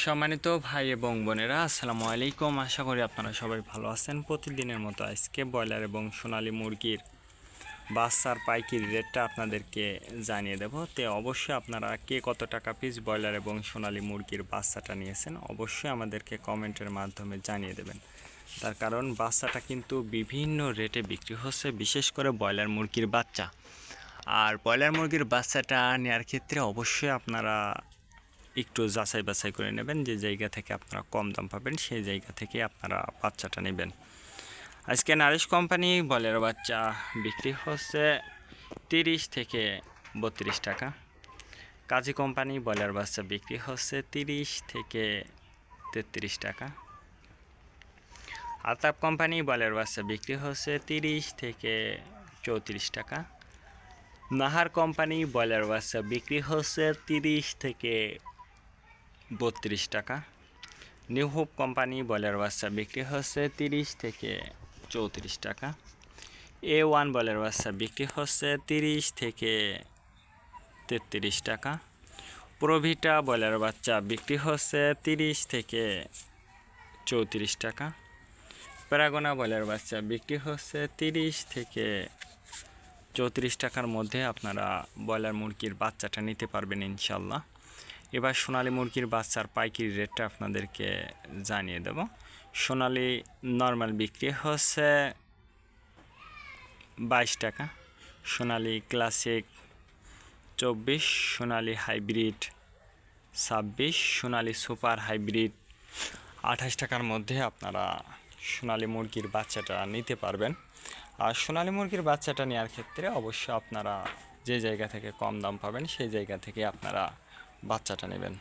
সম্মানিত ভাই এবং বোনেরা, আসসালামু আলাইকুম। আশা করি আপনারা সবাই ভালো আছেন। প্রতিদিনের মতো আজকে ব্রয়লার এবং সোনালী মুরগির বাচ্চার পাইকারি রেটটা আপনাদেরকে জানিয়ে দেব। তো অবশ্যই আপনারা কে কত টাকা পিস ব্রয়লার এবং সোনালী মুরগির বাচ্চাটা নিয়েছেন অবশ্যই আমাদেরকে কমেন্টের মাধ্যমে জানিয়ে দেবেন। তার কারণ বাচ্চাটা কিন্তু বিভিন্ন রেটে বিক্রি হচ্ছে, বিশেষ করে ব্রয়লার মুরগির বাচ্চা। আর ব্রয়লার মুরগির বাচ্চাটা নেওয়ার ক্ষেত্রে অবশ্যই আপনারা একটু যাচাই বাছাই করে নেবেন, যে জায়গা থেকে আপনারা কম দাম পাবেন সেই জায়গা থেকে আপনারা বাচ্চাটা নেবেন। আজকে নারিশ কোম্পানি ব্রয়লার বাচ্চা বিক্রি হচ্ছে 30 থেকে 32 টাকা। কাজী কোম্পানি ব্রয়লার বাচ্চা বিক্রি হচ্ছে 30 থেকে 33 টাকা। আলতাফ কোম্পানি ব্রয়লার বাচ্চা বিক্রি হচ্ছে 30 থেকে 34 টাকা। নাহার কোম্পানি ব্রয়লার বাচ্চা বিক্রি হচ্ছে 30 থেকে 32 টাকা। নিউ হোপ কোম্পানি ব্রয়লার বাচ্চা বিক্রি হচ্ছে 30 থেকে 34 টাকা। A1 ব্রয়লার বাচ্চা বিক্রি হচ্ছে 30 থেকে 33 টাকা। প্রোভিটা ব্রয়লার বাচ্চা বিক্রি হচ্ছে 30 থেকে 34 টাকা। প্যারাগোনা ব্রয়লার বাচ্চা বিক্রি হচ্ছে 30 থেকে 34 টাকার মধ্যে আপনারা ব্রয়লার মুরগির বাচ্চাটা নিতে পারবেন ইনশাল্লাহ। এবার সোনালী মুরগির বাচ্চার পাইকারি রেটটা আপনাদেরকে জানিয়ে দেব। সোনালী নর্মাল বিক্রি হচ্ছে 22 টাকা, সোনালী ক্লাসিক 24, সোনালী হাইব্রিড 26, সোনালী সুপার হাইব্রিড 28 টাকার মধ্যে আপনারা সোনালী মুরগির বাচ্চাটা নিতে পারবেন। আর সোনালী মুরগির বাচ্চাটা নেওয়ার ক্ষেত্রে অবশ্যই আপনারা যে জায়গা থেকে কম দাম পাবেন সেই জায়গা থেকে আপনারা বাচ্চাটা নেবেন।